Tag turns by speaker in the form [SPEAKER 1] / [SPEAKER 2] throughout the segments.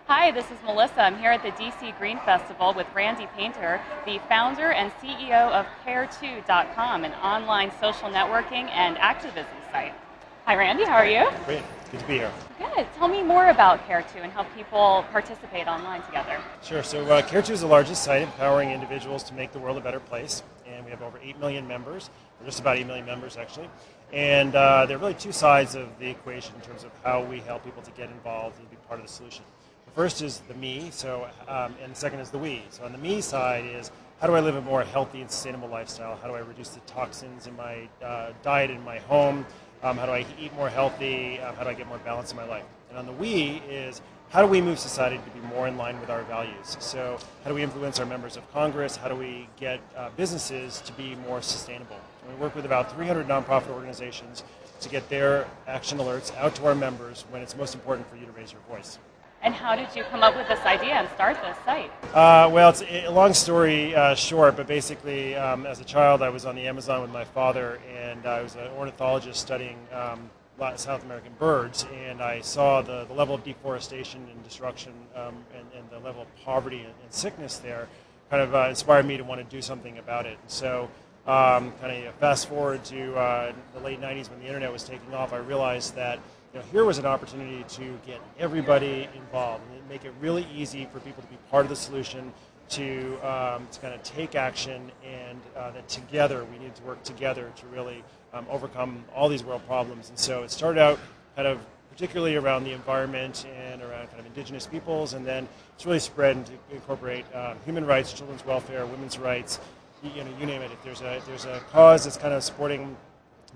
[SPEAKER 1] Hi, this is Melissa. I'm here at the DC Green Festival with Randy Paynter, the founder and CEO of Care2com, an online social networking and activism site. Hi, Randy. How are you?
[SPEAKER 2] Great. Good to be here.
[SPEAKER 1] Good. Tell me more about Care2 and how people participate online together.
[SPEAKER 2] Sure. So Care2 is the largest site empowering individuals to make the world a better place. And we have over 8 million members, or just about 8 million members actually. And there are really two sides of the equation in terms of how we help people to get involved and be part of the solution. The first is the me, and the second is the we. So on the me side is, how do I live a more healthy and sustainable lifestyle? How do I reduce the toxins in my diet in my home? How do I eat more healthy? How do I get more balance in my life? And on the we is, how do we move society to be more in line with our values? So how do we influence our members of Congress? How do we get businesses to be more sustainable? And we work with about 300 nonprofit organizations to get their action alerts out to our members when it's most important for you to raise your voice.
[SPEAKER 1] And how did you come up with this idea and start this site?
[SPEAKER 2] Well, it's a long story short, but basically, as a child, I was on the Amazon with my father, and I was an ornithologist studying South American birds, and I saw the level of deforestation and destruction and the level of poverty and sickness there kind of inspired me to want to do something about it. And so fast forward to the late 90s when the internet was taking off, I realized that here was an opportunity to get everybody involved and make it really easy for people to be part of the solution, to kind of take action, and that together we needed to work together to really overcome all these world problems. And so it started out kind of particularly around the environment and around kind of indigenous peoples, and then it's really spread and to incorporate human rights, children's welfare, women's rights, you name it. If there's a cause that's kind of supporting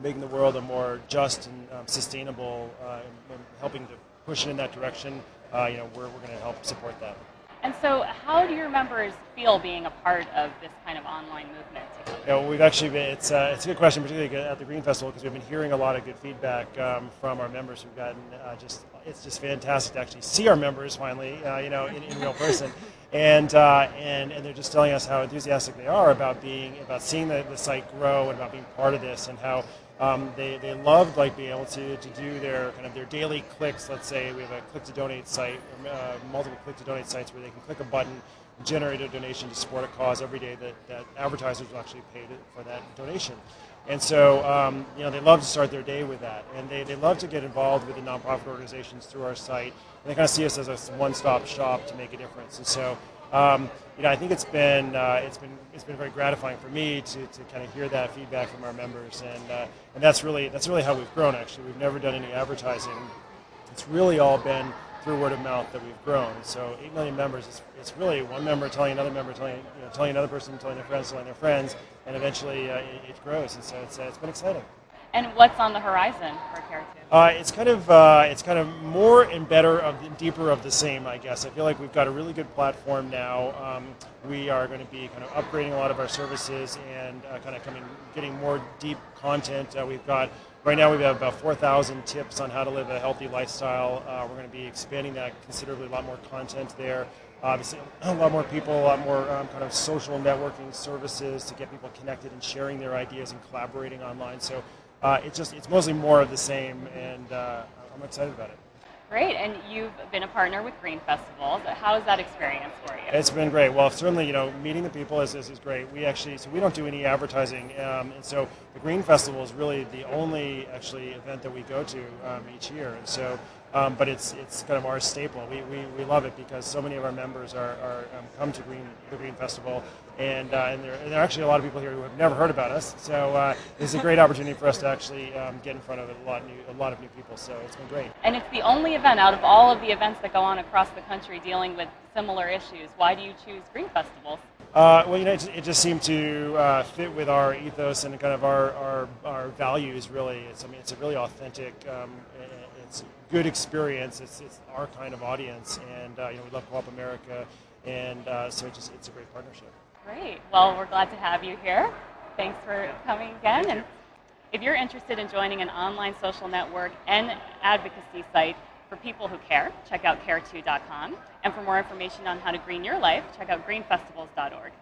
[SPEAKER 2] making the world a more just and sustainable, and helping to push it in that direction, we're going to help support that.
[SPEAKER 1] And so how do your members feel being a part of this kind of online movement?
[SPEAKER 2] We've actually been, it's a good question, particularly at the Green Festival, because we've been hearing a lot of good feedback from our members. We've gotten it's just fantastic to actually see our members finally, in real person. And they're just telling us how enthusiastic they are about seeing the site grow and about being part of this, and how they loved being able to do their daily clicks. Let's say we have a click to donate site, multiple click to donate sites where they can click a button, generate a donation to support a cause every day that advertisers will actually pay for that donation. And so they love to start their day with that, and they love to get involved with the nonprofit organizations through our site, and they kind of see us as a one-stop shop to make a difference. And so I think it's been very gratifying for me to kind of hear that feedback from our members, and that's really how we've grown. Actually, we've never done any advertising. It's really all been through word of mouth that we've grown. So 8 million members, it's really one member telling another member, telling another person, telling their friends, and eventually it grows. And so it's been exciting.
[SPEAKER 1] And what's on the horizon for Care2?
[SPEAKER 2] It's kind of more and better, deeper of the same, I guess. I feel like we've got a really good platform now. We are going to be kind of upgrading a lot of our services and getting more deep content. Right now we have about 4,000 tips on how to live a healthy lifestyle. We're going to be expanding that considerably, a lot more content there. Obviously, a lot more people, a lot more kind of social networking services to get people connected and sharing their ideas and collaborating online. So it's mostly more of the same, and I'm excited about it.
[SPEAKER 1] Great, and you've been a partner with Green Festivals. How is that experience for you?
[SPEAKER 2] It's been great. Well, certainly, meeting the people is great. We don't do any advertising, and so the Green Festival is really the only event that we go to each year. And so, but it's kind of our staple. We love it because so many of our members are come to the Green Festival, and there are actually a lot of people here who have never heard about us. So it's a great opportunity for us to actually get in front of a lot of new people. So it's been great.
[SPEAKER 1] And it's the only event out of all of the events that go on across the country dealing with similar issues. Why do you choose Green Festivals?
[SPEAKER 2] It just seemed to fit with our ethos and kind of our values. Really, it's a really authentic. It's a good experience. It's our kind of audience, and we love Co-op America, and so it's a great partnership.
[SPEAKER 1] Great. Well, we're glad to have you here. Thanks for coming again. And if you're interested in joining an online social network and advocacy site for people who care, check out Care2com. And for more information on how to green your life, check out greenfestivals.org.